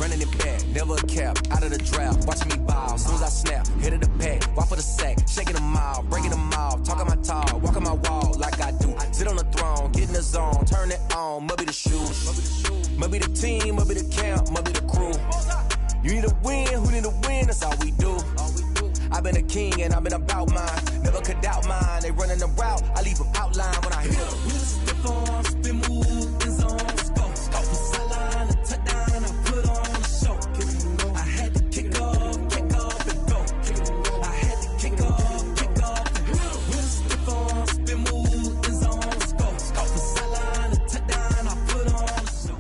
running it back, never a cap, out of the draft, watching me ball, soon as I snap, hit of the pack, walk for the sack, shaking them all, breaking them off, talking my tall, walking my wall like I do, sit on the throne, get in the zone, turn it on, must be the shoes, must be the team, must be the camp, must be the crew, you need a win, who need a win, that's all we do. I've been a king and I've been about mine. Never could doubt mine. They running the route. I leave them outline when I hit them. Stiff on, spin move, in zone, scope. From sideline to touchdown, I put on a show. I had to kick off and go. I had to kick off and go. Stiff on, spin move, in zone, scope. From sideline to touchdown, I put on a show.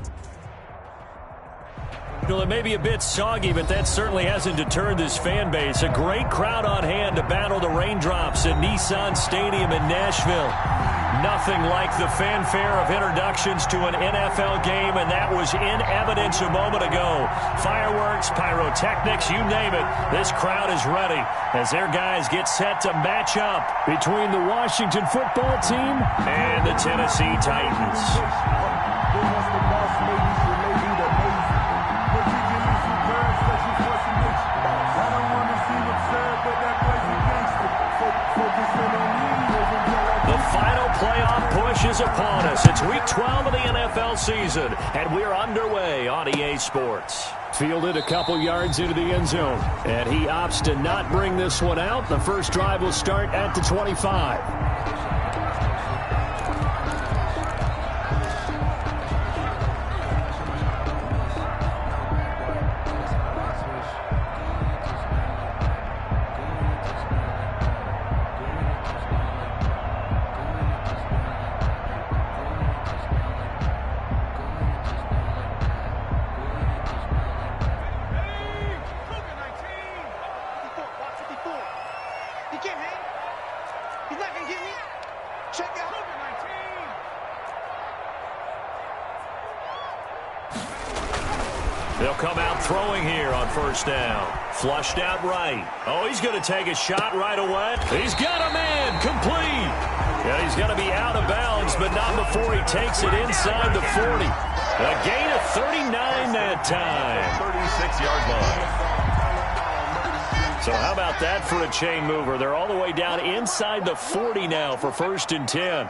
Well, it may be a bit soggy, but that certainly hasn't deterred this fan base. A great crowd on hand to battle the raindrops at Nissan Stadium in Nashville. Nothing like the fanfare of introductions to an NFL game, and that was in evidence a moment ago. Fireworks, pyrotechnics, you name it. This crowd is ready as their guys get set to match up between the Washington football team and the Tennessee Titans. The final playoff push is upon us. It's week 12 of the NFL season, and we're underway on EA Sports. Fielded a couple yards into the end zone, and he opts to not bring this one out. The first drive will start at the 25. They'll come out throwing here on first down. Flushed out right. Oh, he's going to take a shot right away. He's got a man complete. Yeah, he's going to be out of bounds, but not before he takes it inside the 40. A gain of 39 that time. 36-yard line. So how about that for a chain mover? They're all the way down inside the 40 now for 1st and 10.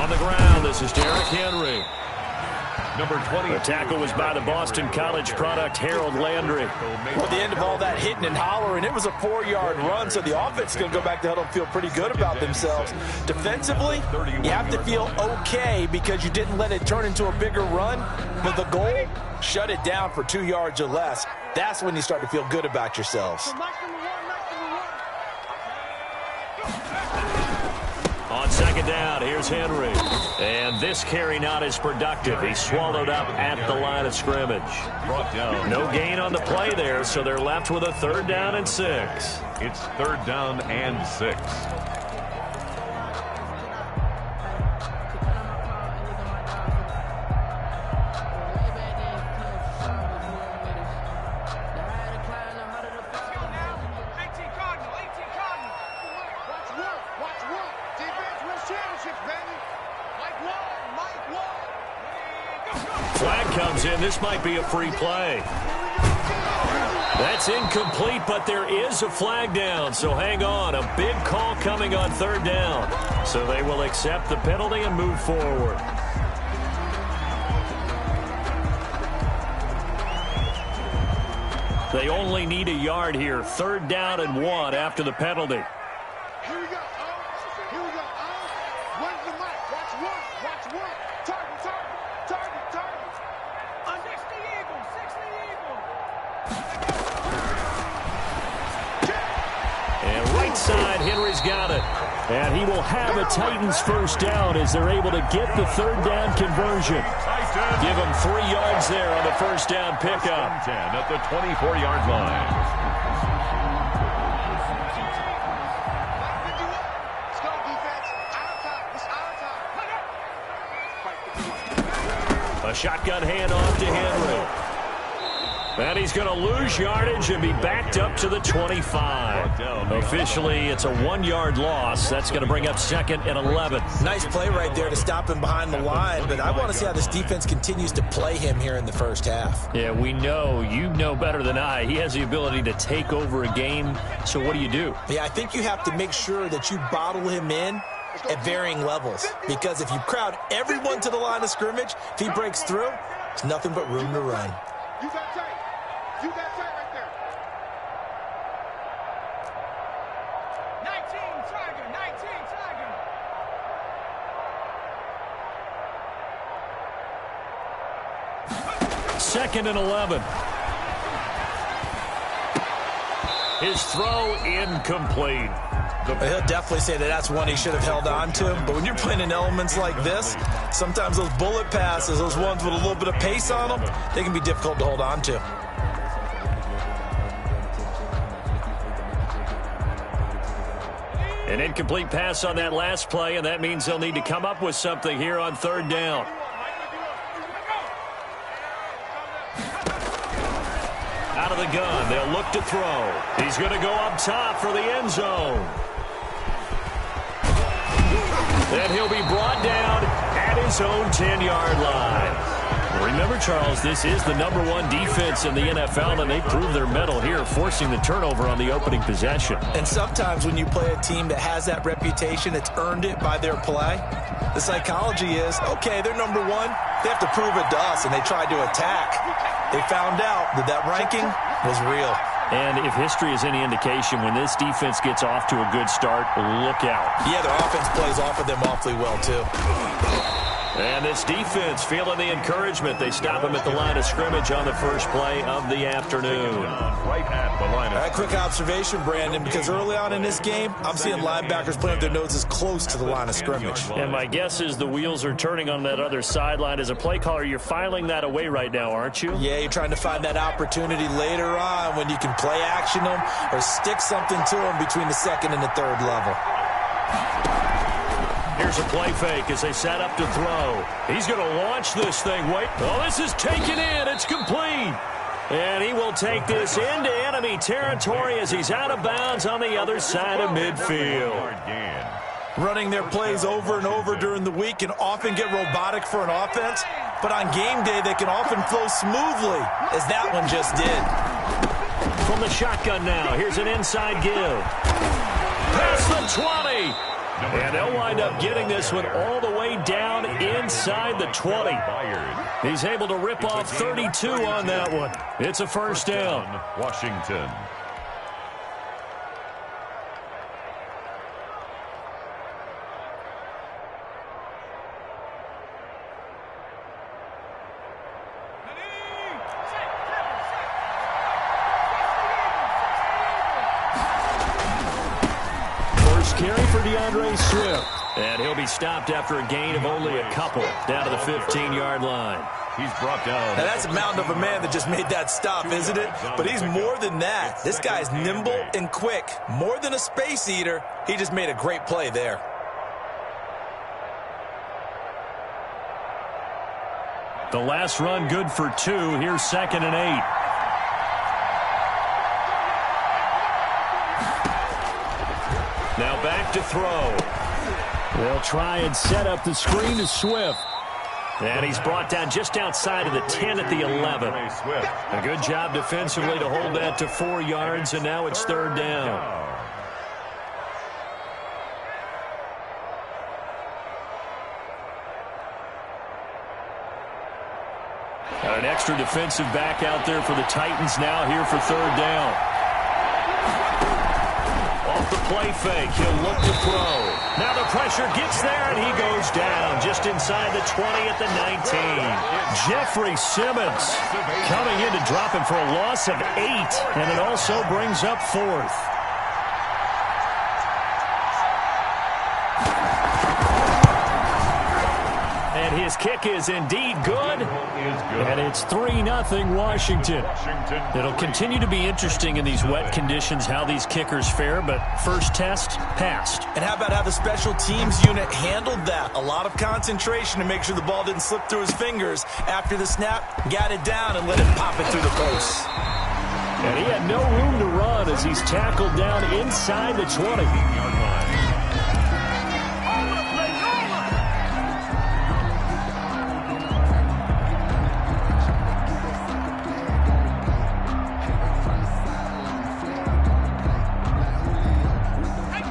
On the ground, this is Derrick Henry. Number 20. The tackle was by the Boston College product, Harold Landry. Well, at the end of all that hitting and hollering, it was a 4-yard run, so the offense is going to go back to huddle and feel pretty good about themselves. Defensively, you have to feel okay because you didn't let it turn into a bigger run, but the goal, shut it down for 2 yards or less. That's when you start to feel good about yourselves. On second down, here's Henry. And this carry not as productive. He's swallowed up at the line of scrimmage. Brought down. No gain on the play there, so they're left with a 3rd down and 6. It's 3rd down and 6. Flag comes in. This might be a free play. That's incomplete, but there is a flag down, so hang on. A big call coming on 3rd down. So they will accept the penalty and move forward. They only need a yard here. 3rd down and 1 after the penalty. Here we go. Here we go. Where's the mic? Watch one. Watch one. Target, target, target, target. Six the Eagle. Six the Eagle. And right side, Henry's got it. And he will have a Titans 1st down as they're able to get the 3rd down conversion. Give him 3 yards there on the 1st down pickup. 10 at the 24-yard line. A shotgun handoff to Henry. And he's going to lose yardage and be backed up to the 25. Officially, it's a 1-yard loss. That's going to bring up 2nd and 11. Nice play right there to stop him behind the line, but I want to see how this defense continues to play him here in the first half. Yeah, we know. You know better than I. He has the ability to take over a game, so what do you do? Yeah, I think you have to make sure that you bottle him in at varying levels, because if you crowd everyone to the line of scrimmage, if he breaks through, there's nothing but room to run. You got tight. You got tight right there. 19 Tiger, 19 Tiger. Second and 11. His throw incomplete. He'll definitely say that that's one he should have held on to. But when you're playing in elements like this, sometimes those bullet passes, those ones with a little bit of pace on them, they can be difficult to hold on to. An incomplete pass on that last play, and that means they'll need to come up with something here on 3rd down. Out of the gun, they'll look to throw. He's going to go up top for the end zone. And he'll be brought down at his own 10-yard line. Remember, Charles, this is the #1 defense in the NFL, and they proved their mettle here, forcing the turnover on the opening possession. And sometimes when you play a team that has that reputation, it's earned it by their play. The psychology is, okay, they're #1. They have to prove it to us, and they tried to attack. They found out that that ranking was real. And if history is any indication, when this defense gets off to a good start, look out. Yeah, their offense plays off of them awfully well, too. And this defense feeling the encouragement. They stop him at the line of scrimmage on the first play of the afternoon. Right at the line of Quick observation, Brandon, because early on in this game, I'm seeing linebackers playing with their noses close to the line of scrimmage. And my guess is the wheels are turning on that other sideline. As a play caller, you're filing that away right now, aren't you? Yeah, you're trying to find that opportunity later on when you can play action them or stick something to them between the 2nd and the 3rd level. Here's a play fake as they set up to throw. He's going to launch this thing. Wait. Oh, this is taken in. It's complete. And he will take this into enemy territory as he's out of bounds on the other side of midfield. Running their plays over and over during the week can often get robotic for an offense, but on game day they can often flow smoothly, as that one just did. From the shotgun now, here's an inside give. Past the 20. And they'll wind up getting this one all the way down inside the 20. He's able to rip off 32 on that one. It's a first down. Washington. Carry for DeAndre Swift. And he'll be stopped after a gain of only a couple down to the 15-yard line. He's brought down. Now that's a mountain of a man that just made that stop, isn't it? But he's more than that. This guy's nimble and quick. More than a space eater, he just made a great play there. The last run good for 2. Here's 2nd and 8. Now back to throw. They'll try and set up the screen to Swift. And he's brought down just outside of the 10 at the 11. A good job defensively to hold that to 4 yards, and now it's 3rd down. Got an extra defensive back out there for the Titans now here for 3rd down. Off the play fake, he'll look to throw. Now the pressure gets there, and he goes down just inside the 20 at the 19. Jeffrey Simmons coming in to drop him for a loss of 8, and it also brings up 4th. And his kick is indeed good. And it's 3-0 Washington. It'll continue to be interesting in these wet conditions how these kickers fare, but first test, passed. And how about how the special teams unit handled that? A lot of concentration to make sure the ball didn't slip through his fingers. After the snap, got it down and let it pop it through the post. And he had no room to run as he's tackled down inside the 20.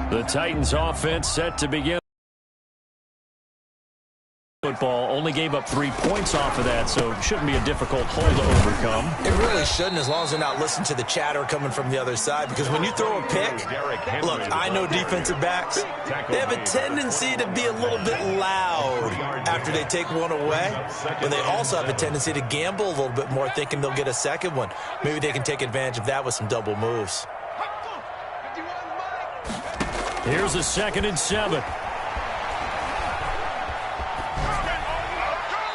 The Titans offense set to begin. Football only gave up 3 points off of that, so it shouldn't be a difficult hole to overcome. It really shouldn't, as long as they're not listening to the chatter coming from the other side, because when you throw a pick, look, I know defensive backs, they have a tendency to be a little bit loud after they take one away, but they also have a tendency to gamble a little bit more, thinking they'll get a second one. Maybe they can take advantage of that with some double moves. Here's a 2nd and 7.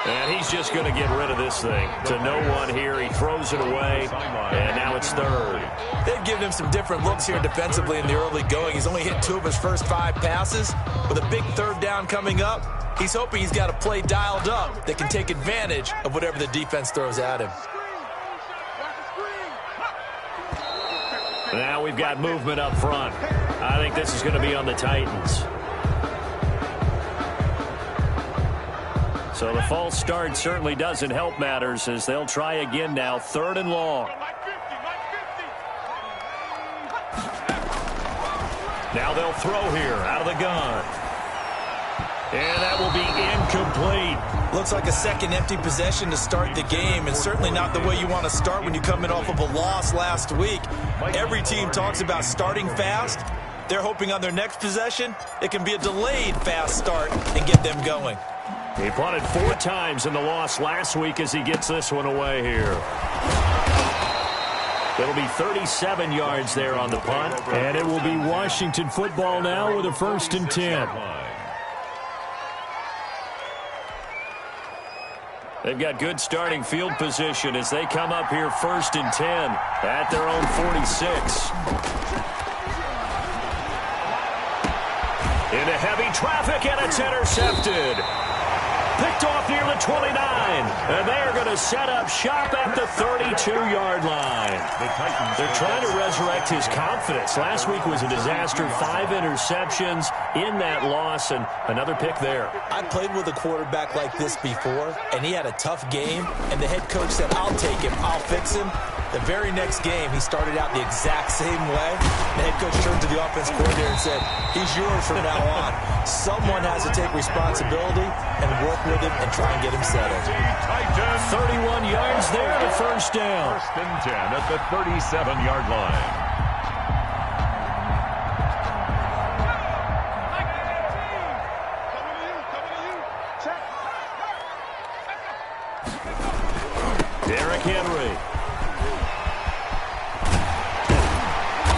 And he's just going to get rid of this thing. To no one here. He throws it away, and now it's 3rd. They've given him some different looks here defensively in the early going. He's only hit 2 of his first 5 passes. With a big 3rd down coming up, he's hoping he's got a play dialed up that can take advantage of whatever the defense throws at him. Now we've got movement up front. I think this is going to be on the Titans. So the false start certainly doesn't help matters as they'll try again now. 3rd and long. Now they'll throw here out of the gun. And that will be incomplete. Looks like a second empty possession to start the game, and certainly not the way you want to start when you come in off of a loss last week. Every team talks about starting fast. They're hoping on their next possession it can be a delayed fast start and get them going. He punted 4 times in the loss last week as he gets this one away here. It'll be 37 yards there on the punt. And it will be Washington football now with a 1st and 10. They've got good starting field position as they come up here 1st and 10 at their own 46. Into heavy traffic, and it's intercepted. Picked off near the 29, and they are going to set up shop at the 32-yard line. They're trying to resurrect his confidence. Last week was a disaster, 5 interceptions in that loss, and another pick there. I played with a quarterback like this before, and he had a tough game, and the head coach said, I'll take him, I'll fix him. The very next game, he started out the exact same way. The head coach turned to the offense coordinator and said, he's yours from now on. Someone has to take responsibility and work with him and try and get him settled. 31 yards there, the 1st down. 1st and 10 at the 37-yard line. Derrick Henry.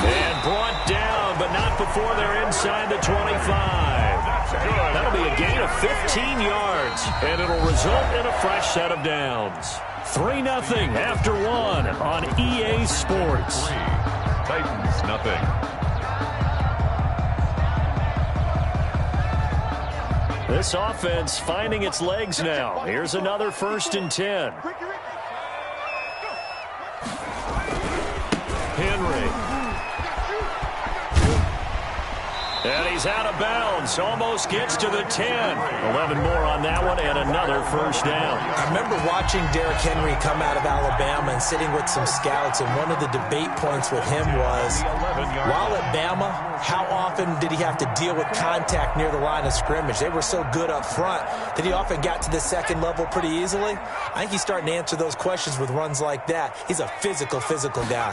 And brought down, but not before they're inside the 25. That'll be a gain of 15 yards, and it'll result in a fresh set of downs. 3-0 after 1 on EA Sports. 3, Titans nothing. This offense finding its legs now. Here's another 1st and 10. Henry. And he's out of bounds. Almost gets to the 10. 11 more on that one and another 1st down. I remember watching Derrick Henry come out of Alabama and sitting with some scouts, and one of the debate points with him was, while at Bama, how often did he have to deal with contact near the line of scrimmage? They were so good up front that he often got to the 2nd level pretty easily. I think he's starting to answer those questions with runs like that. He's a physical guy.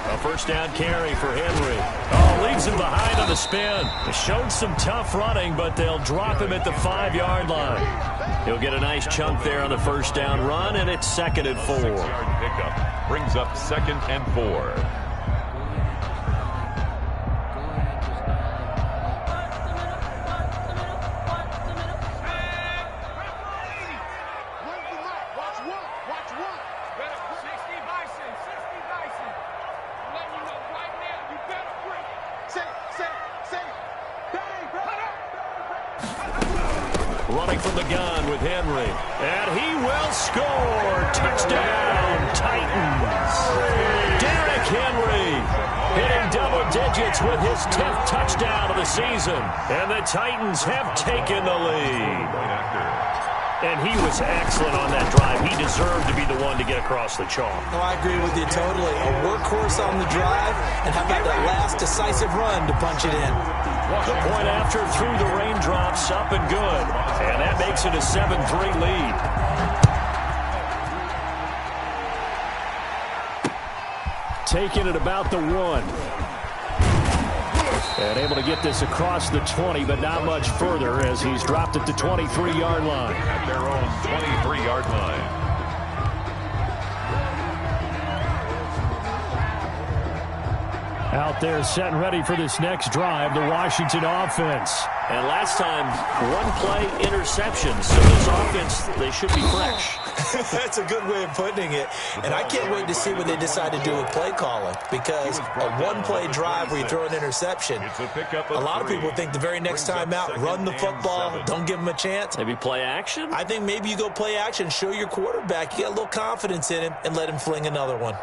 A 1st down carry for Henry. Oh, leaves him behind on the spin. Showed some tough running, but they'll drop him at the 5-yard line. He'll get a nice chunk there on the 1st down run, and it's 2nd and 4. 6-yard pickup brings up 2nd and 4. from the gun with Henry. And he will score. Touchdown, Titans. Derrick Henry hitting double digits with his 10th touchdown of the season. And the Titans have taken the lead. And he was excellent on that drive. He deserved to be the one to get across the chalk. Oh, I agree with you totally. A workhorse on the drive, and how about that last decisive run to punch it in? The point after through the raindrops, up and good. And that makes it a 7-3 lead. Taking it about the 1. And able to get this across the 20, but not much further as he's dropped at the 23-yard line. At their own 23-yard line. Out there set and ready for this next drive, the Washington offense. And last time, one play interception. So this offense, they should be fresh. That's a good way of putting it. And I can't wait to see what they decide to do with play calling, because a one-play drive where you throw an interception, a lot of people think the very next time out, run the football, don't give them a chance. Maybe play action? I think maybe you go play action, show your quarterback, you got a little confidence in him, and let him fling another one.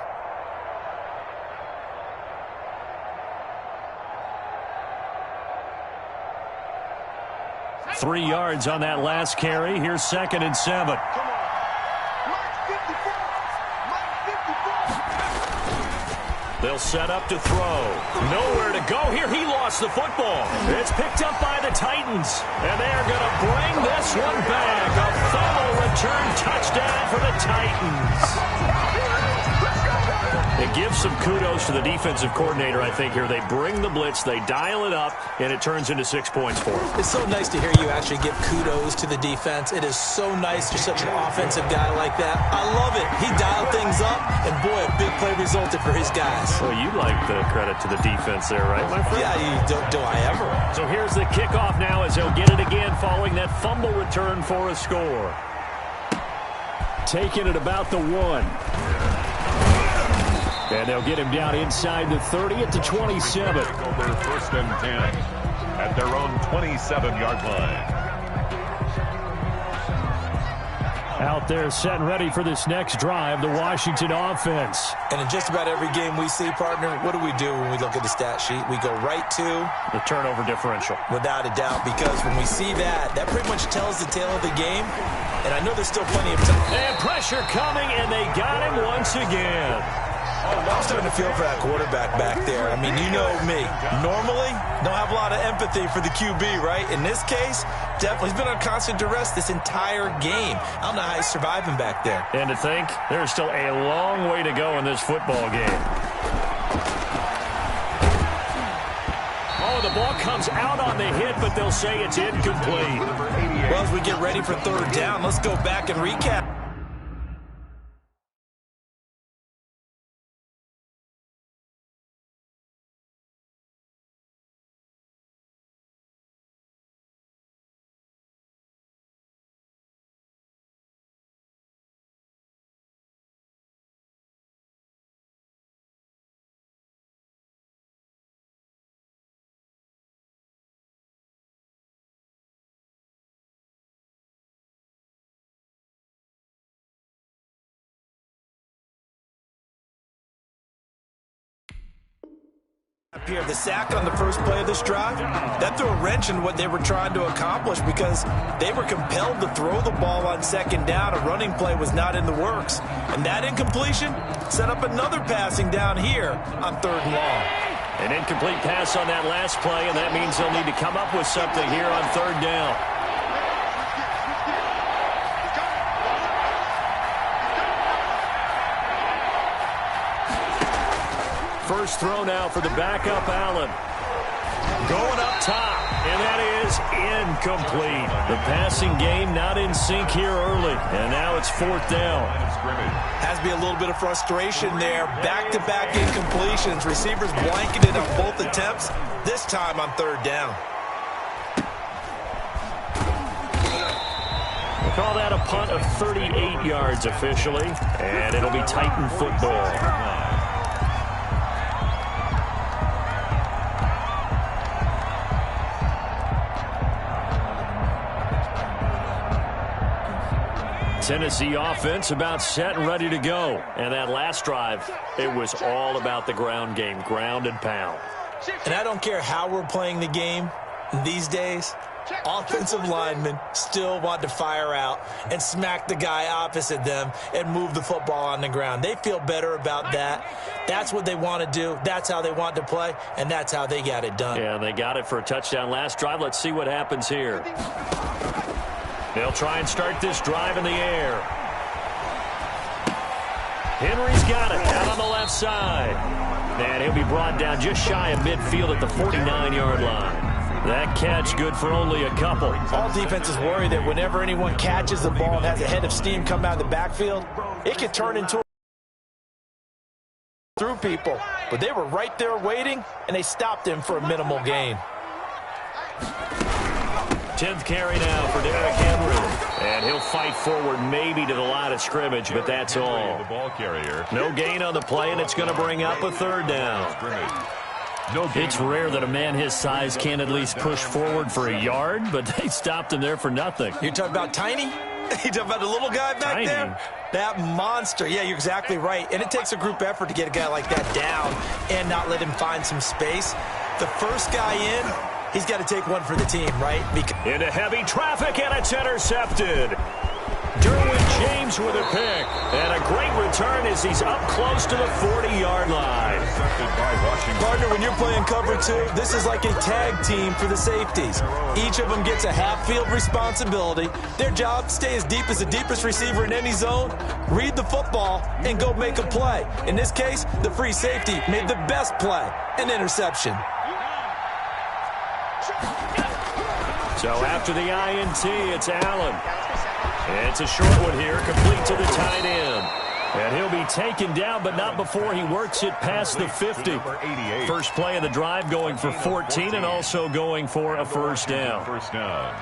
Three yards on that last carry. Here's 2nd and 7. They'll set up to throw. Nowhere to go here. He lost the football. It's picked up by the Titans. And they are going to bring this one back. A fumble return touchdown for the Titans. It gives some kudos to the defensive coordinator, I think, here. They bring the blitz, they dial it up, and it turns into 6 points for them. It's so nice to hear you actually give kudos to the defense. It is so nice. You're such an offensive guy like that. I love it. He dialed things up, and boy, a big play resulted for his guys. Well, you like the credit to the defense there, right, my friend? Yeah, do I ever. So here's the kickoff now as they'll get it again following that fumble return for a score. Taking it about the 1. And they'll get him down inside the 30 at the 27. Over 1st and 10 at their own 27-yard line. Out there set and ready for this next drive, the Washington offense. And in just about every game we see, partner, what do we do when we look at the stat sheet? We go right to the turnover differential. Without a doubt, because when we see that, that pretty much tells the tale of the game. And I know there's still plenty of time. And pressure coming, and they got him once again. I'm starting to feel for that quarterback back there. I mean, you know me. Normally, don't have a lot of empathy for the QB, right? In this case, definitely. He's been on constant duress this entire game. I don't know how he's surviving back there. And to think, there's still a long way to go in this football game. Oh, the ball comes out on the hit, but they'll say it's incomplete. Well, as we get ready for 3rd down, let's go back and recap. Here, the sack on the first play of this drive, that threw a wrench in what they were trying to accomplish because they were compelled to throw the ball on 2nd down. A running play was not in the works. And that incompletion set up another passing down here on 3rd and long. An incomplete pass on that last play, and that means they'll need to come up with something here on 3rd down. First throw now for the backup, Allen. Going up top, and that is incomplete. The passing game not in sync here early, and now it's 4th down. Has to be a little bit of frustration there. Back-to-back incompletions. Receivers blanketed on both attempts, this time on 3rd down. We'll call that a punt of 38 yards officially, and it'll be Titan football. Tennessee offense about set and ready to go. And that last drive, it was all about the ground game, ground and pound. And I don't care how we're playing the game these days, offensive linemen still want to fire out and smack the guy opposite them and move the football on the ground. They feel better about that. That's what they want to do. That's how they want to play, and that's how they got it done. Yeah, they got it for a touchdown last drive. Let's see what happens here. They'll try and start this drive in the air. Henry's got it out on the left side. And he'll be brought down just shy of midfield at the 49-yard line. That catch good for only a couple. All defenses worry that whenever anyone catches the ball and has a head of steam come out of the backfield, it could turn into through people. But they were right there waiting, and they stopped him for a minimal gain. 10th carry now for Derrick Henry. And he'll fight forward maybe to the line of scrimmage, but that's all. The ball carrier. No gain on the play, and it's going to bring up a third down. It's rare that a man his size can't at least push forward for a yard, but they stopped him there for nothing. You're talking about Tiny? You talking about the little guy back there? That monster. Yeah, you're exactly right. And it takes a group effort to get a guy like that down and not let him find some space. The first guy in, he's got to take one for the team, right? Into heavy traffic, and it's intercepted. Derwin James with a pick. And a great return as he's up close to the 40-yard line. Partner, when you're playing cover two, this is like a tag team for the safeties. Each of them gets a half-field responsibility. Their job, stay as deep as the deepest receiver in any zone, read the football, and go make a play. In this case, the free safety made the best play, an interception. So after the INT, it's Allen. It's a short one here, complete to the tight end. And he'll be taken down, but not before he works it past the 50. First play of the drive going for 14 and also going for a first down. First down.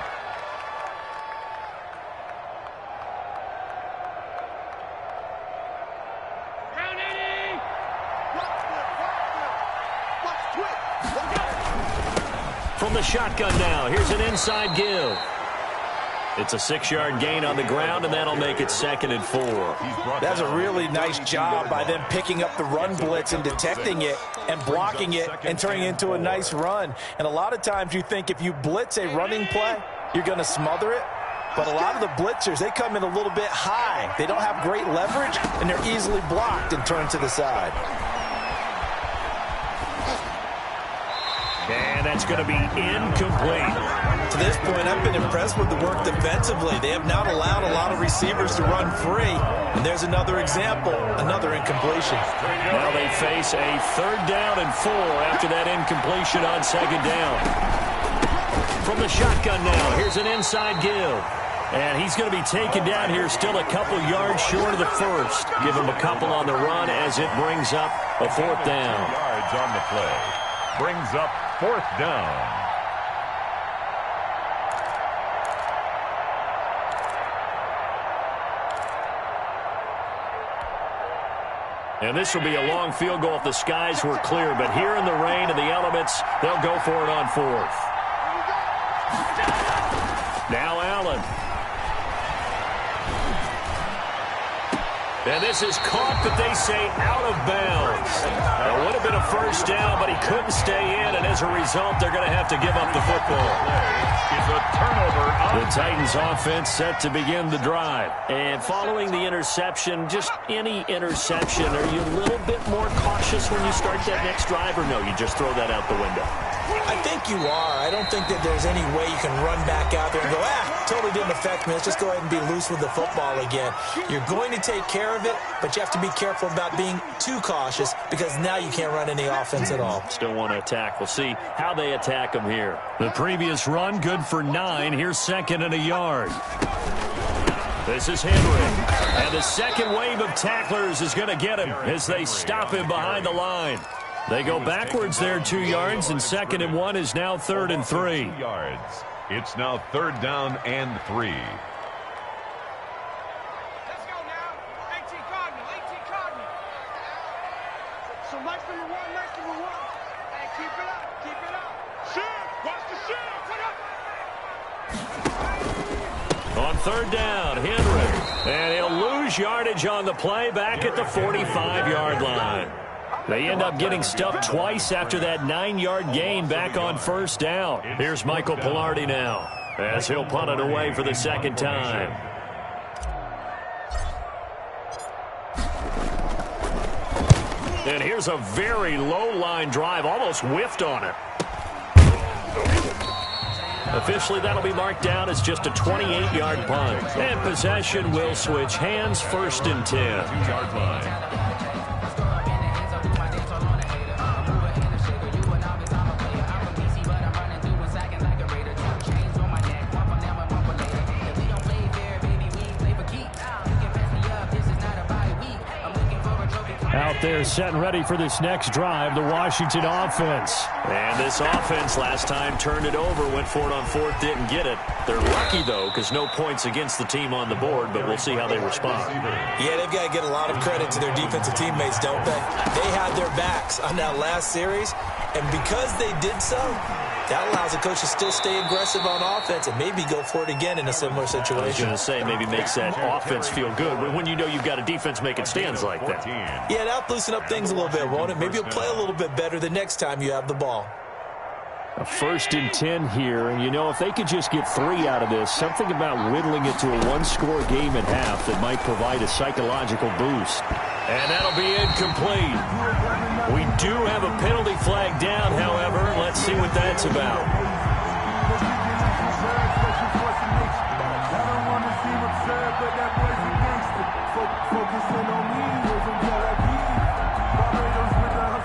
From the shotgun now, here's an inside give. It's a 6-yard gain on the ground, and that'll make it 2nd and 4. That's a really nice job by them picking up the run blitz and detecting it and blocking it and turning it into a nice run. And a lot of times you think if you blitz a running play, you're going to smother it. But a lot of the blitzers, they come in a little bit high. They don't have great leverage, and they're easily blocked and turned to the side. And that's going to be incomplete. To this point, I've been impressed with the work defensively. They have not allowed a lot of receivers to run free. And there's another example, another incompletion. Now they face a 3rd down and 4 after that incompletion on 2nd down. From the shotgun now, here's an inside give. And he's going to be taken down here still a couple yards short of the first. Give him a couple on the run as it brings up a 4th down. Yards on the play. Brings up 4th down. And this will be a long field goal if the skies were clear. But here in the rain and the elements, they'll go for it on 4th. Now Allen. And this is caught, but they say out of bounds. It would have been a first down, but he couldn't stay in, and as a result, they're going to have to give up the football. It's a turnover. The Titans offense set to begin the drive. And following the interception, just any interception, are you a little bit more cautious when you start that next drive, or no, you just throw that out the window? I think you are. I don't think that there's any way you can run back out there and go, totally didn't affect me. Let's just go ahead and be loose with the football again. You're going to take care of it, but you have to be careful about being too cautious because now you can't run any offense at all. Still want to attack. We'll see how they attack them here. The previous run, good for 9. Here's 2nd and a yard. This is Henry. And the second wave of tacklers is going to get him as they stop him behind the line. They go backwards there 2 yards, and 2nd and 1 is now 3rd and 3. Yards. It's now 3rd down and 3. Let's go now. 18 Cardinal, 18 Cardinal. So nice number 1, nice number 1. Hey, keep it up, keep it up. Shoot, watch the shoot, put up. On third down, Henry. And he'll lose yardage on the play back at the 45-yard line. They end up getting stuffed twice after that 9-yard gain back on first down. Here's Michael Pilardi now as he'll punt it away for the second time. And here's a very low-line drive, almost whiffed on it. Officially, that'll be marked down as just a 28-yard punt. And possession will switch hands, first and 10. 2-yard line. Out there set and ready for this next drive, the Washington offense. And this offense last time turned it over, went for it on fourth, didn't get it. They're lucky, though, because no points against the team on the board, but we'll see how they respond. Yeah, they've got to get a lot of credit to their defensive teammates, don't they? They had their backs on that last series, and because they did so, that allows the coach to still stay aggressive on offense and maybe go for it again in a similar situation. I was going to say, maybe makes that offense feel good when you know you've got a defense making stands like that. Yeah, that'll loosen up things a little bit, won't it? Maybe you'll play a little bit better the next time you have the ball. A first and 10 here, and you know, if they could just get 3 out of this, something about whittling it to a one-score game at half that might provide a psychological boost. And that'll be incomplete. We do have a penalty flag down, however. Let's see what that's about.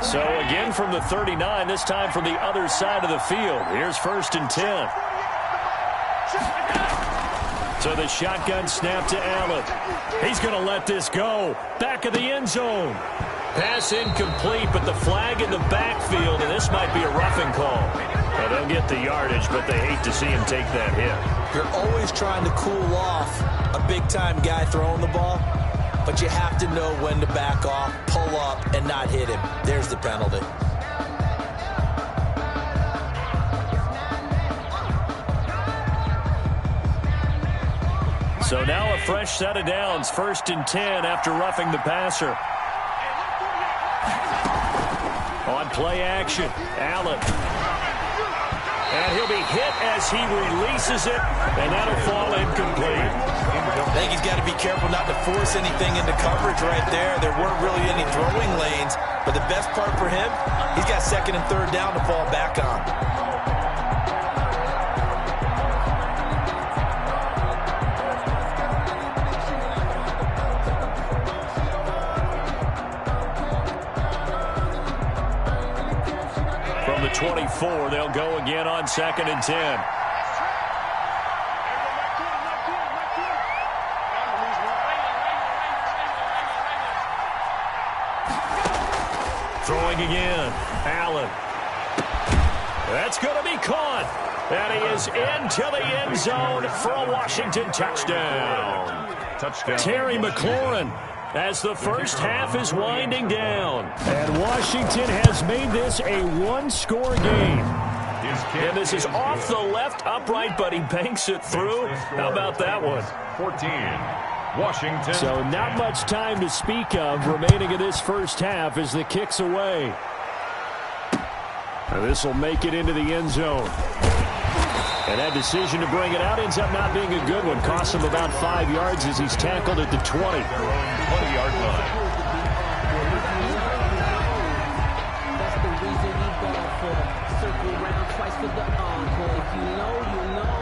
So again from the 39, this time from the other side of the field. Here's first and 10. So the shotgun snap to Allen. He's going to let this go. Back of the end zone. Pass incomplete, but the flag in the backfield, and this might be a roughing call. Well, they'll get the yardage, but they hate to see him take that hit. You're always trying to cool off a big-time guy throwing the ball, but you have to know when to back off, pull up, and not hit him. There's the penalty. So now a fresh set of downs, first and 10 after roughing the passer. On play action, Allen. And he'll be hit as he releases it, and that'll fall incomplete. I think he's got to be careful not to force anything into coverage right there. There weren't really any throwing lanes, but the best part for him, he's got second and third down to fall back on. From the 24, they'll go again on second and 10. Throwing again, Allen. That's going to be caught. And he is into the end zone for a Washington touchdown. Terry McLaurin, as the first half is winding down. And Washington has made this a one-score game. And this is off the left upright, but he banks it through. How about that one? 14. Washington. So not much time to speak of remaining in this first half as the kick's away. This will make it into the end zone. And that decision to bring it out ends up not being a good one. Costs him about 5 yards as he's tackled at the 20. 20-yard line. That's the reason we ball for. Circle round twice for the encore. If you know, you know.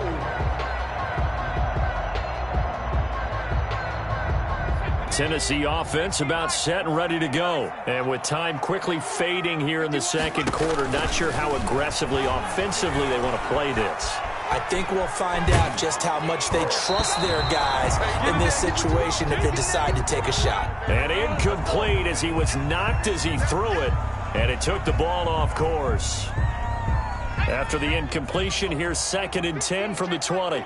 Tennessee offense about set and ready to go. And with time quickly fading here in the second quarter, not sure how aggressively, offensively they want to play this. I think we'll find out just how much they trust their guys in this situation if they decide to take a shot. And incomplete as he was knocked as he threw it, and it took the ball off course. After the incompletion, here's second and 10 from the 20.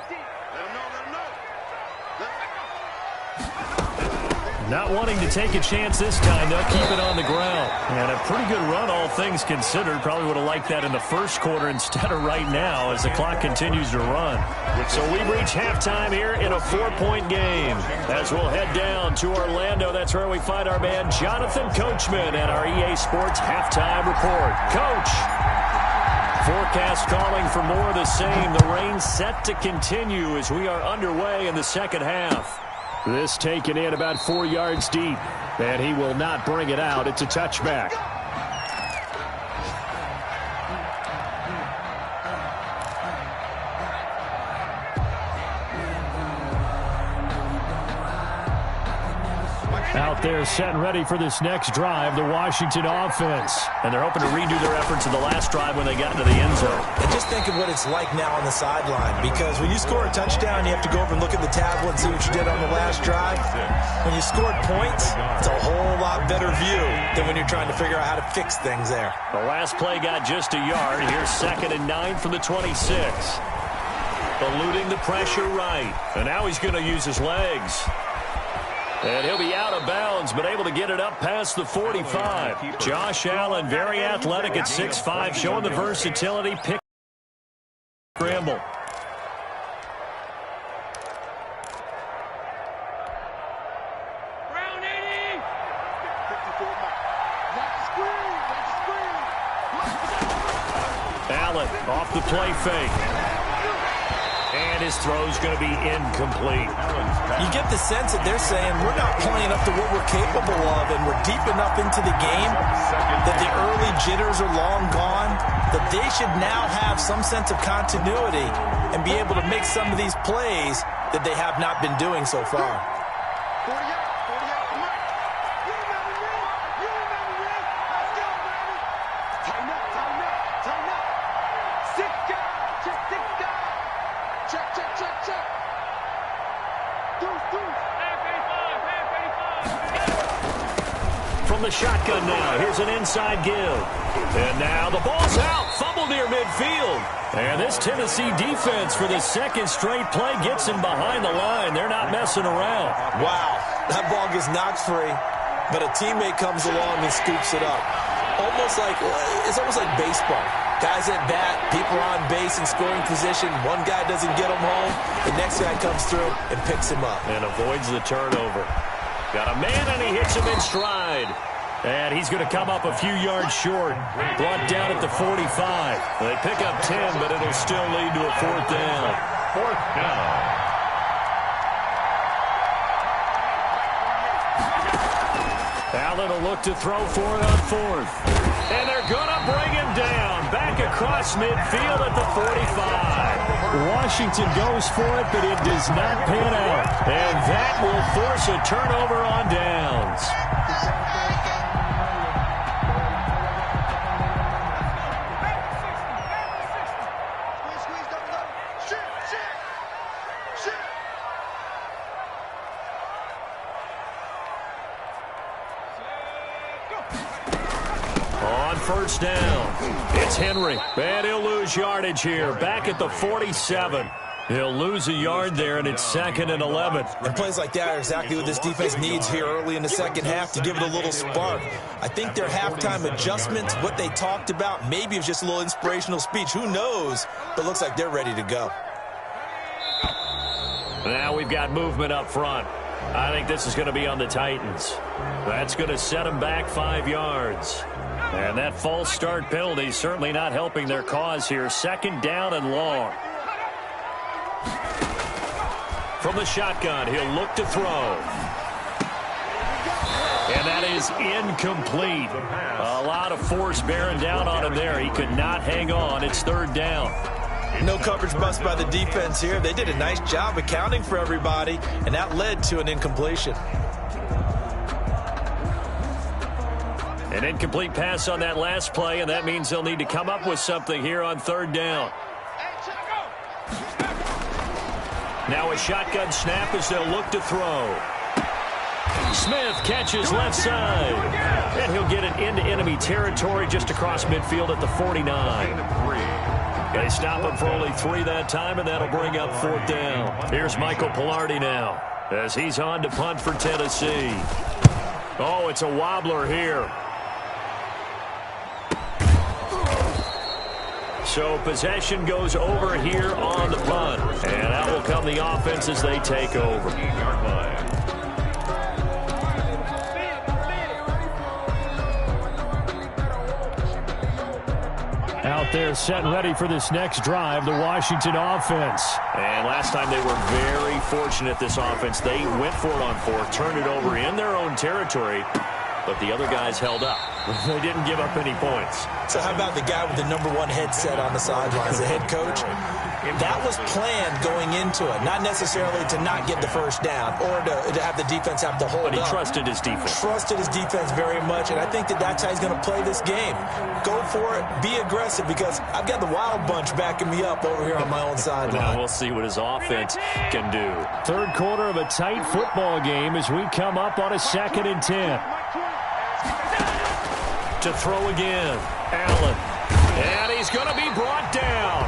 Not wanting to take a chance this time, they'll keep it on the ground. And a pretty good run, all things considered. Probably would have liked that in the first quarter instead of right now as the clock continues to run. So we reach halftime here in a 4-point game. As we'll head down to Orlando, that's where we find our man Jonathan Coachman at our EA Sports Halftime Report. Coach! Forecast calling for more of the same. The rain set to continue as we are underway in the second half. This taken in about 4 yards deep, and he will not bring it out. It's a touchback. Out there set and ready for this next drive, the Washington offense. And they're hoping to redo their efforts in the last drive when they got into the end zone. And just think of what it's like now on the sideline, because when you score a touchdown, you have to go over and look at the tablet and see what you did on the last drive. When you scored points, it's a whole lot better view than when you're trying to figure out how to fix things there. The last play got just a yard. Here's 2nd and 9 from the 26. Eluding the pressure right. And now he's going to use his legs. And he'll be out of bounds, but able to get it up past the 45. Josh Allen, very athletic at 6'5", showing the versatility. Pick scramble. Allen off the play fake. And his throw's going to be incomplete. You get the sense that they're saying we're not playing up to what we're capable of, and we're deep enough into the game that the early jitters are long gone, that they should now have some sense of continuity and be able to make some of these plays that they have not been doing so far. From the shotgun now, here's an inside give. And now the ball's out, fumble near midfield. And this Tennessee defense for the second straight play gets him behind the line. They're not messing around. Wow, that ball gets knocked free, but a teammate comes along and scoops it up. It's almost like baseball. Guys at bat, people on base in scoring position. One guy doesn't get him home. The next guy comes through and picks him up. And avoids the turnover. Got a man, and he hits him in stride. And he's going to come up a few yards short. Brought down at the 45. They pick up 10, but it'll still lead to a 4th down. 4th down. Allen will look to throw for it on 4th. And they're going to bring him down. Back across midfield at the 45. Washington goes for it, but it does not pan out. And that will force a turnover on downs. On 1st down, it's Henry. And he'll lose yardage here. Back at the 47. He'll lose a yard there, and it's 2nd and 11. And plays like that are exactly what this defense needs here early in the second half to give it a little spark. I think their halftime adjustments, what they talked about, maybe it was just a little inspirational speech. Who knows? But looks like they're ready to go. Now we've got movement up front. I think this is going to be on the Titans. That's going to set them back 5 yards. And that false start penalty certainly not helping their cause here. 2nd down and long. From the shotgun, he'll look to throw. And that is incomplete. A lot of force bearing down on him there. He could not hang on. It's 3rd down. No coverage bust by the defense here. They did a nice job accounting for everybody, and that led to an incompletion. An incomplete pass on that last play, and that means they'll need to come up with something here on 3rd down. Now a shotgun snap as they'll look to throw. Smith catches left side. And he'll get it into enemy territory just across midfield at the 49. They stop him for only 3 that time, and that'll bring up 4th down. Here's Michael Pilardi now. as he's on to punt for Tennessee. Oh, it's a wobbler here. So possession goes over here on the punt. And out will come the offense as they take over. Out there set and ready for this next drive, the Washington offense. And last time they were very fortunate, this offense. They went for it on fourth, turned it over in their own territory, but the other guys held up. They didn't give up any points. So how about the guy with the #1 headset on the sidelines, the head coach? That was planned going into it, not necessarily to not get the first down or to have the defense have to hold up. But he trusted his defense. Trusted his defense very much, and I think that's how he's going to play this game. Go for it, be aggressive, because I've got the wild bunch backing me up over here on my own sideline. Now we'll see what his offense can do. Third quarter of a tight football game as we come up on a 2nd and 10. To throw again, Allen. And he's going to be brought down.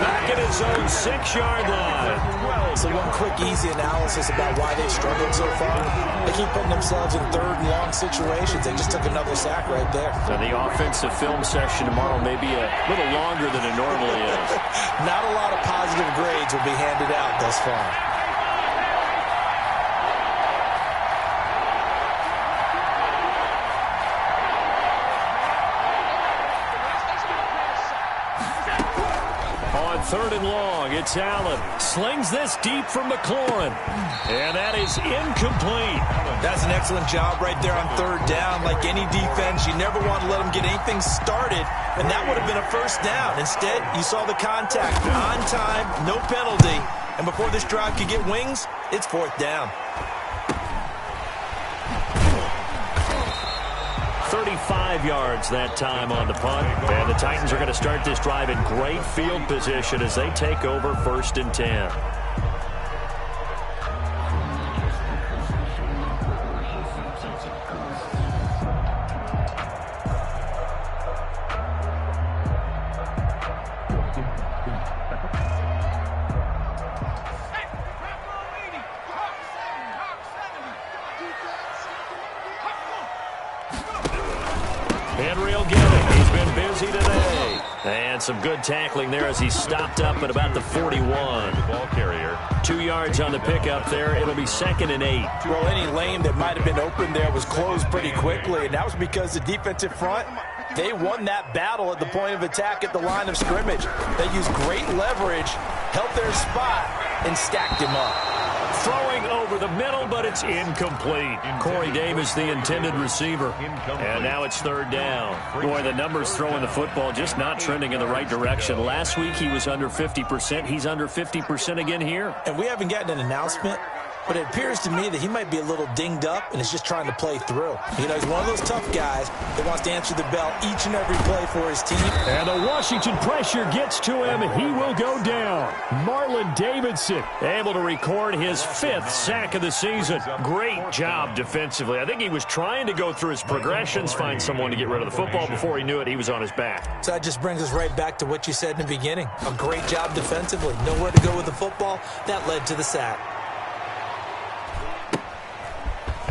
Back at his own 6-yard line. So one quick, easy analysis about why they've struggled so far. They keep putting themselves in 3rd and long situations. They just took another sack right there. So the offensive film session tomorrow may be a little longer than it normally is. Not a lot of positive grades will be handed out thus far. Third and long, it's Allen. Slings this deep from McLaurin. And that is incomplete. That's an excellent job right there on 3rd down. Like any defense, you never want to let them get anything started, and that would have been a first down. Instead, you saw the contact on time, no penalty, and before this drive could get wings, it's 4th down. 35 yards that time on the punt. And the Titans are going to start this drive in great field position as they take over 1st and 10. Henry will get it. He's been busy today. And some good tackling there as he stopped up at about the 41. The ball carrier. 2 yards on the pickup there. It'll be 2nd and 8. Well, any lane that might have been open there was closed pretty quickly, and that was because the defensive front, they won that battle at the point of attack at the line of scrimmage. They used great leverage, held their spot, and stacked him up. Throwing over the middle, but it's incomplete. Corey Davis, the intended receiver. And now it's 3rd down. Boy, the numbers throwing the football just not trending in the right direction. Last week he was under 50%. He's under 50% again here. And we haven't gotten an announcement, but it appears to me that he might be a little dinged up and is just trying to play through. You know, he's one of those tough guys that wants to answer the bell each and every play for his team. And the Washington pressure gets to him. He will go down. Marlon Davidson able to record his 5th sack of the season. Great job defensively. I think he was trying to go through his progressions, find someone to get rid of the football. Before he knew it, he was on his back. So that just brings us right back to what you said in the beginning. A great job defensively. Nowhere to go with the football. That led to the sack.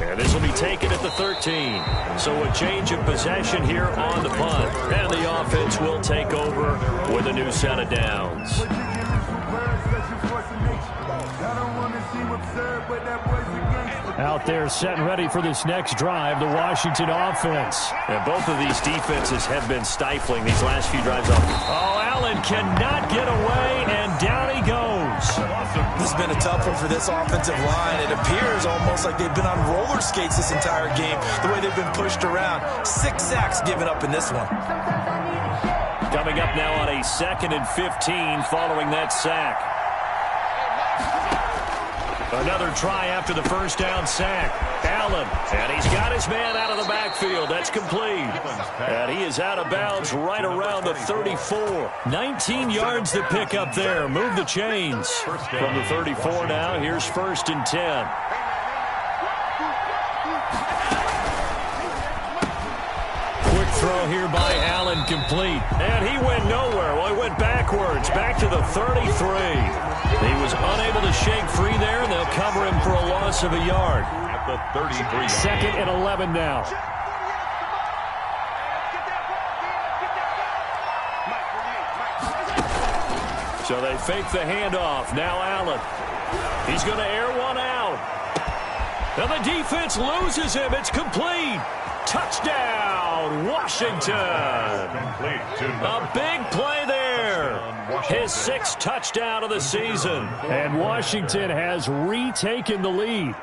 And this will be taken at the 13. So a change of possession here on the punt. And the offense will take over with a new set of downs. Out there set and ready for this next drive, the Washington offense. And both of these defenses have been stifling these last few drives. Oh, Allen cannot get away, and down he goes. This has been a tough one for this offensive line. It appears almost like they've been on roller skates this entire game, the way they've been pushed around. 6 sacks given up in this one. Coming up now on a 2nd and 15 following that sack. Another try after the first down sack. Allen, and he's got his man out of the backfield. That's complete. And he is out of bounds right around the 34. 19 yards to pick up there. Move the chains. From the 34 now, here's 1st and 10. Quick throw here by Allen, complete. And he went nowhere. Well, he went backwards, back to the 33. He was unable to shake free there, and they'll cover him for a loss of a yard. At the 33. Second and 11 now. So they fake the handoff. Now Allen. He's going to air one out. And the defense loses him. It's complete. Touchdown, Washington. A big play there. His sixth touchdown of the season. And Washington has retaken the lead.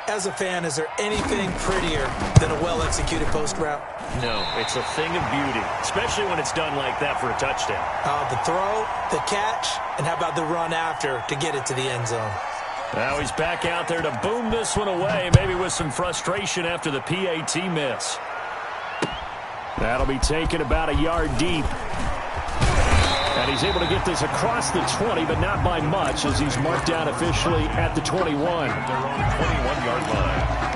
As a fan, is there anything prettier than a well-executed post route? No, it's a thing of beauty, especially when it's done like that for a touchdown. The throw, the catch, and how about the run after to get it to the end zone? Now he's back out there to boom this one away, maybe with some frustration after the PAT miss. That'll be taken about a yard deep. And he's able to get this across the 20, but not by much, as he's marked down officially at the 21. Their own 21-yard line.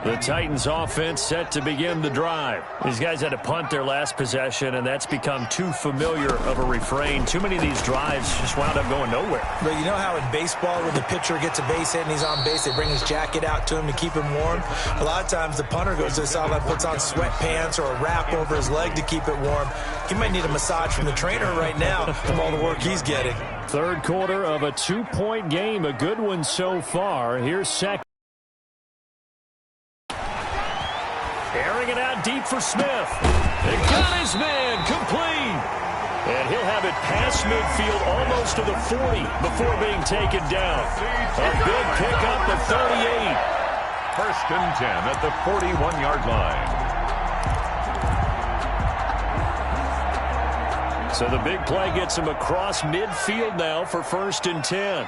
The Titans offense set to begin the drive. These guys had to punt their last possession, and that's become too familiar of a refrain. Too many of these drives just wound up going nowhere. But you know how in baseball when the pitcher gets a base hit and he's on base, they bring his jacket out to him to keep him warm? A lot of times the punter goes to the sideline, puts on sweatpants or a wrap over his leg to keep it warm. He might need a massage from the trainer right now from all the work he's getting. Third quarter of a two-point game, a good one so far. Here's second. Airing it out deep for Smith. They got his man complete. And he'll have it past midfield almost to the 40 before being taken down. A big pickup of 38. First and 10 at the 41-yard line. So the big play gets him across midfield now for first and 10.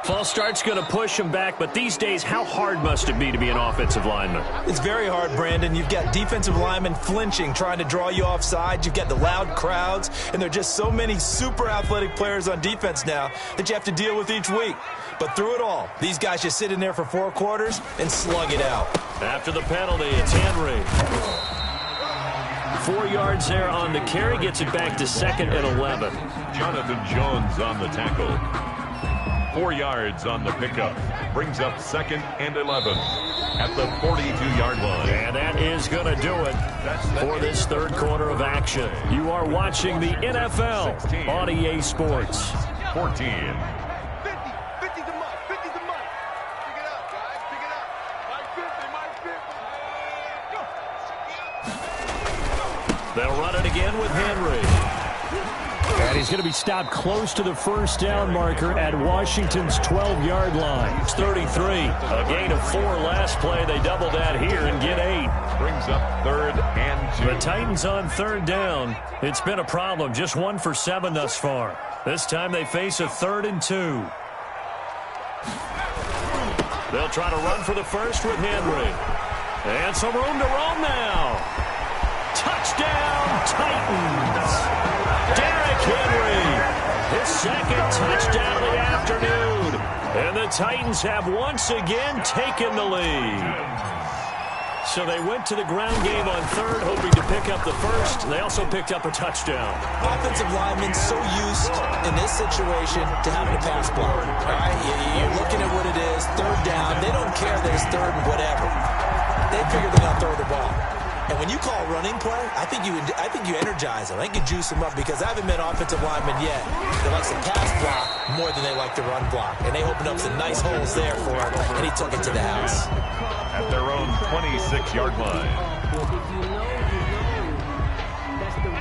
False start's going to push him back, but these days, how hard must it be to be an offensive lineman? It's very hard, Brandon. You've got defensive linemen flinching, trying to draw you offside. You've got the loud crowds, and there are just so many super athletic players on defense now that you have to deal with each week. But through it all, these guys just sit in there for 4 quarters and slug it out. After the penalty, it's Henry. 4 yards there on the carry, gets it back to second and 11. Jonathan Jones on the tackle. 4 yards on the pickup. Brings up second and 11 at the 42-yard line. And that is going to do it for this third quarter of action. You are watching the NFL 16. on EA Sports. 14. 50 the month. 50 the month. Pick it up, guys. Pick it up. My 50. They'll run it again with Henry. And he's going to be stopped close to the first down marker at Washington's 12-yard line. It's 33. A gain of 4 last play. They double that here and get 8. Brings up third and 2. The Titans on third down. It's been a problem. Just 1 for 7 thus far. This time they face a 3rd and 2. They'll try to run for the first with Henry. And some room to roam now. Touchdown, Titans. Derrick Henry, his second touchdown of the afternoon. And the Titans have once again taken the lead. So they went to the ground game on third, hoping to pick up the first. They also picked up a touchdown. Offensive linemen so used in this situation to having a pass block. All right, you're looking at what it is, third down. They don't care that it's third and whatever. They figure they're going to throw the ball. And when you call running play, I think you energize them. I think you juice them up because I haven't met offensive linemen yet that likes to pass block more than they like to run block. And they opened up some nice holes there for him, and he took it to the house. At their own 26-yard line.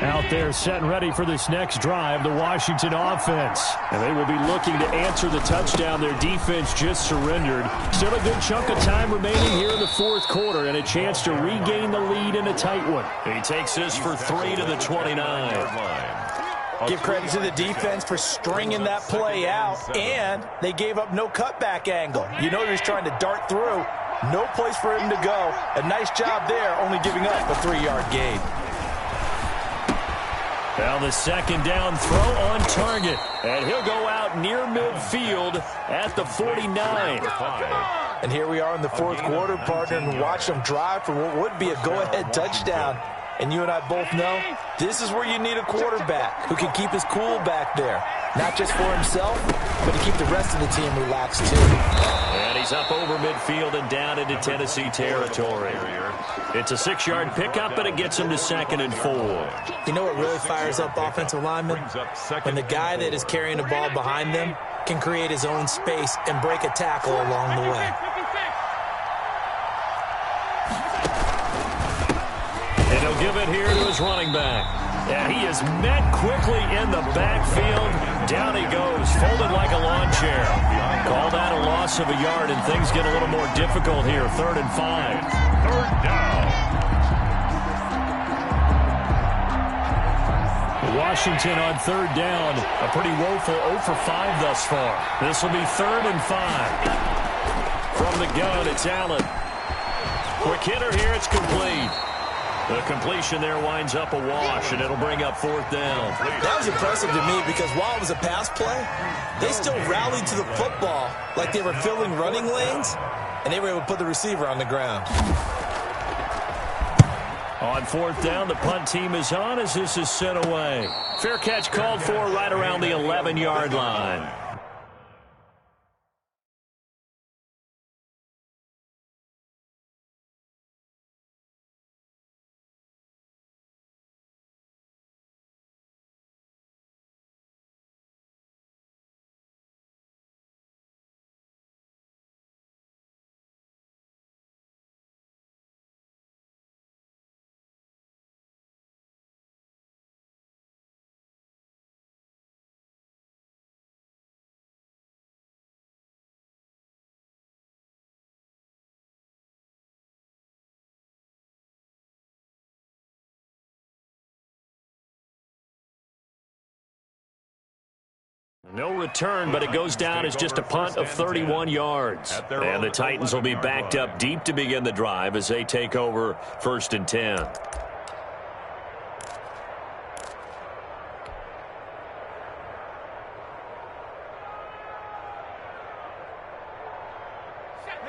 Out there set and ready for this next drive, the Washington offense. And they will be looking to answer the touchdown their defense just surrendered. Still a good chunk of time remaining here in the fourth quarter and a chance to regain the lead in a tight one. He takes this for 3 to the 29. Give credit to the defense for stringing that play out, and they gave up no cutback angle. You know he was trying to dart through. No place for him to go. A nice job there, only giving up a 3-yard gain. Now the second down throw on target. And he'll go out near midfield at the 49. And here we are in the fourth quarter, partner, and watch them drive for what would be a go-ahead touchdown. And you and I both know this is where you need a quarterback who can keep his cool back there. Not just for himself, but to keep the rest of the team relaxed too. And he's up over midfield and down into Tennessee territory. It's a 6-yard pickup, and it gets him to 2nd and 4. You know what really fires up offensive linemen? When the guy that is carrying the ball behind them can create his own space and break a tackle along the way. And he'll give it here to his running back. And he is met quickly in the backfield. Down he goes, folded like a lawn chair. Call that a loss of a yard, and things get a little more difficult here. 3rd and 5. 3rd down. Washington on 3rd down. A pretty woeful 0 for 5 thus far. This will be 3rd and 5. From the gun, it's Allen. Quick hitter here, it's complete. The completion there winds up a wash, and it'll bring up 4th down. That was impressive to me because while it was a pass play, they still rallied to the football like they were filling running lanes, and they were able to put the receiver on the ground. On 4th down, the punt team is on as this is sent away. Fair catch called for right around the 11-yard line. No return, but it goes down as just a punt of 31 yards. And the Titans will be backed up deep to begin the drive as they take over 1st and 10.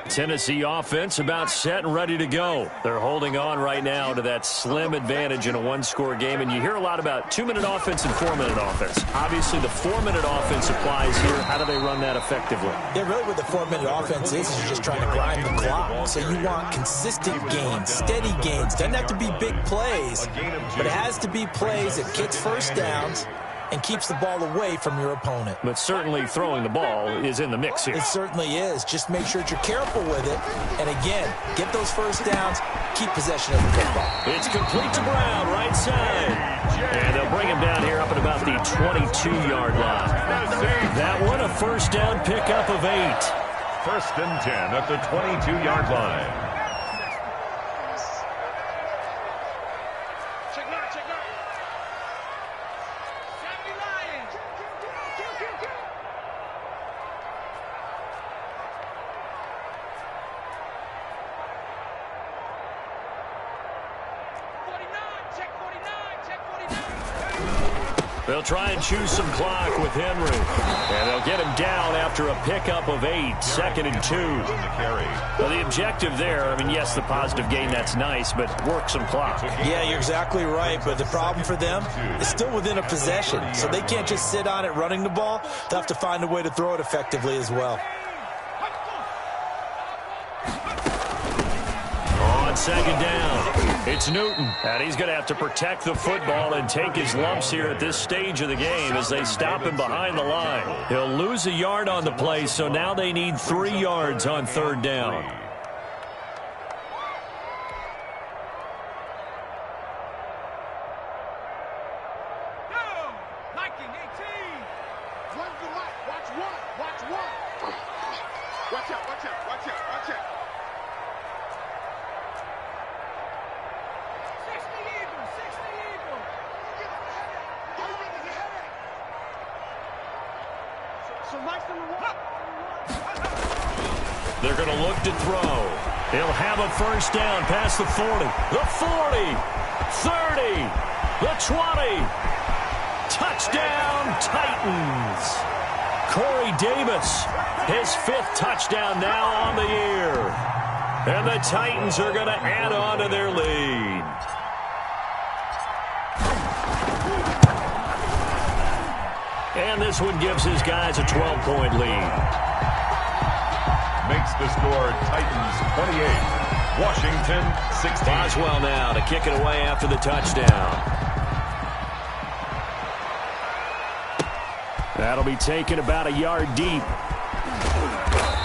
Tennessee offense about set and ready to go. They're holding on right now to that slim advantage in a one-score game, and you hear a lot about 2-minute offense and 4-minute offense. Obviously, the 4-minute offense applies here. How do they run that effectively? Yeah, really what the 4-minute offense is you're just trying to grind the clock. So you want consistent gains, steady gains. Doesn't have to be big plays, but it has to be plays that gets first downs and keeps the ball away from your opponent. But certainly throwing the ball is in the mix here. It certainly is. Just make sure that you're careful with it. And again, get those first downs, keep possession of the football. It's complete to Brown, right side. And they'll bring him down here up at about the 22-yard line. That one, a first down pickup of 8. 1st and 10 at the 22-yard line. They'll try and choose some clock with Henry. And they'll get him down after a pickup of 8, 2nd and 2. Well, the objective there, I mean, yes, the positive gain, that's nice, but work some clock. Yeah, you're exactly right, but the problem for them is still within a possession, so they can't just sit on it running the ball. They'll have to find a way to throw it effectively as well. On 2nd down, it's Newton, and he's going to have to protect the football and take his lumps here at this stage of the game as they stop him behind the line. He'll lose a yard on the play, so now they need 3 yards on 3rd down. They're going to look to throw. He'll have a first down past the 40, the 40, 30, the 20. Touchdown, Titans. Corey Davis, his 5th touchdown now on the year. And the Titans are going to add on to their lead. And this one gives his guys a 12-point lead. Makes the score Titans 28, Washington 16. Boswell now to kick it away after the touchdown. That'll be taken about a yard deep.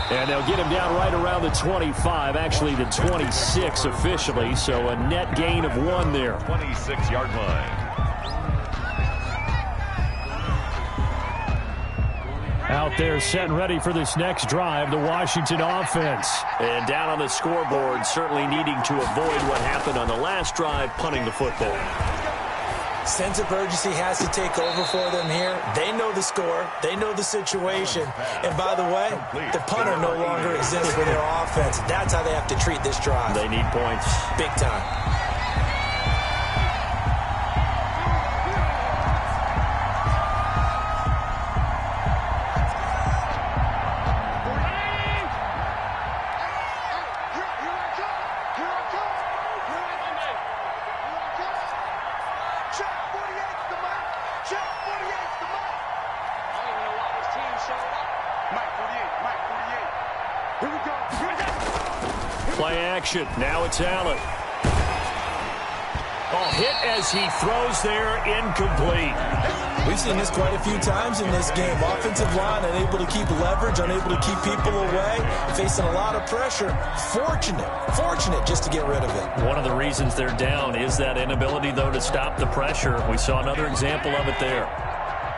And they'll get him down right around the 25, actually the 26 officially, so a net gain of 1 there. 26-yard line. Out there set and ready for this next drive, the Washington offense. And down on the scoreboard, certainly needing to avoid what happened on the last drive, punting the football. Sense of urgency has to take over for them here. They know the score. They know the situation. And by the way, the punter no longer exists for their offense. That's how they have to treat this drive. They need points. Big time. Play action. Now it's Allen. Oh, hit as he throws there, incomplete. We've seen this quite a few times in this game. Offensive line unable to keep leverage, unable to keep people away, facing a lot of pressure. Fortunate just to get rid of it. One of the reasons they're down is that inability, though, to stop the pressure. We saw another example of it there.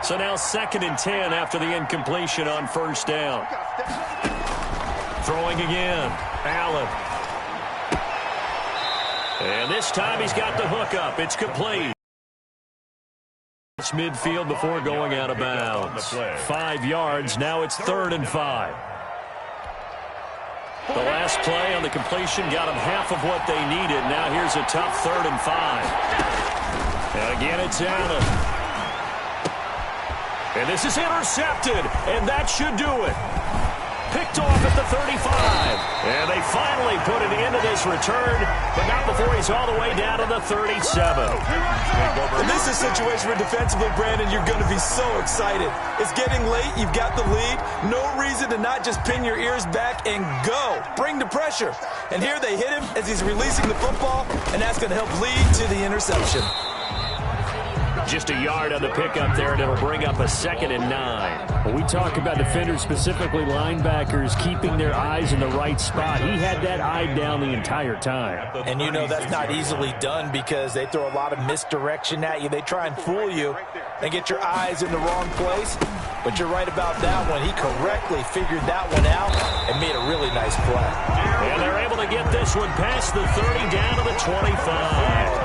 So now 2nd and 10 after the incompletion on 1st down. Throwing again. Allen. And this time he's got the hook up. It's complete. It's midfield before going out of bounds. 5 yards. Now it's 3rd and 5. The last play on the completion got them half of what they needed. Now here's a tough 3rd and 5. And again it's Allen. And this is intercepted. And that should do it. Picked off at the 35. And they finally put an end to this return, but not before he's all the way down to the 37. And this is a situation where defensively, Brandon, you're going to be so excited. It's getting late. You've got the lead. No reason to not just pin your ears back and go. Bring the pressure. And here they hit him as he's releasing the football, and that's going to help lead to the interception. Just a yard on the pickup there, and it'll bring up a 2nd and 9. When we talk about defenders, specifically linebackers, keeping their eyes in the right spot, he had that eye down the entire time. And you know that's not easily done because they throw a lot of misdirection at you. They try and fool you and get your eyes in the wrong place. But you're right about that one. He correctly figured that one out and made a really nice play. And they're able to get this one past the 30 down to the 25.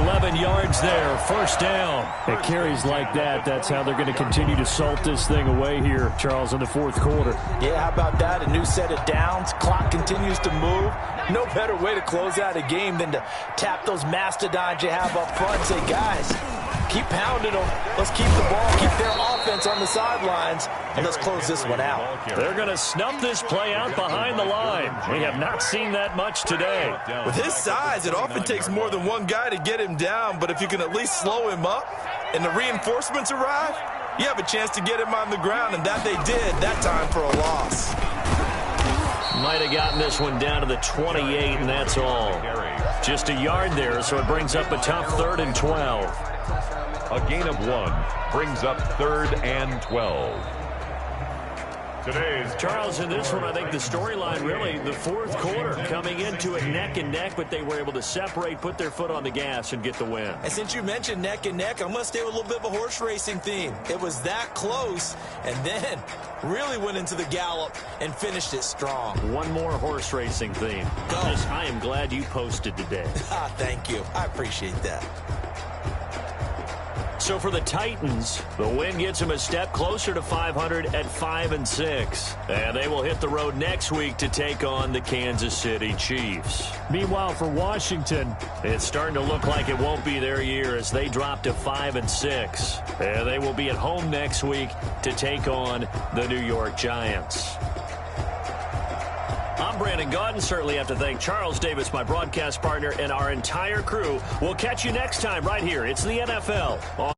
11 yards there, 1st down. It carries like that. That's how they're going to continue to salt this thing away here, Charles, in the 4th quarter. Yeah, how about that? A new set of downs. Clock continues to move. No better way to close out a game than to tap those mastodons you have up front and say, guys, keep pounding them. Let's keep the ball, keep their offense on the sidelines, and let's close this one out. They're going to snuff this play out behind the line. We have not seen that much today. With his size, it often takes more than one guy to get him down, but if you can at least slow him up and the reinforcements arrive, you have a chance to get him on the ground, and that they did that time for a loss. Might have gotten this one down to the 28, and that's all. Just a yard there, so it brings up a tough 3rd and 12. A gain of 1 brings up 3rd and 12. Today's Charles, in this one, I think the storyline really, the 4th quarter, coming into it neck and neck, but they were able to separate, put their foot on the gas, and get the win. And since you mentioned neck and neck, I'm going to stay with a little bit of a horse racing theme. It was that close, and then really went into the gallop and finished it strong. One more horse racing theme. Go. I am glad you posted today. Thank you. I appreciate that. So for the Titans, the win gets them a step closer to 500 at 5-6. And they will hit the road next week to take on the Kansas City Chiefs. Meanwhile, for Washington, it's starting to look like it won't be their year as they drop to 5-6. And they will be at home next week to take on the New York Giants. I'm Brandon Gaudin. Certainly have to thank Charles Davis, my broadcast partner, and our entire crew. We'll catch you next time right here. It's the NFL.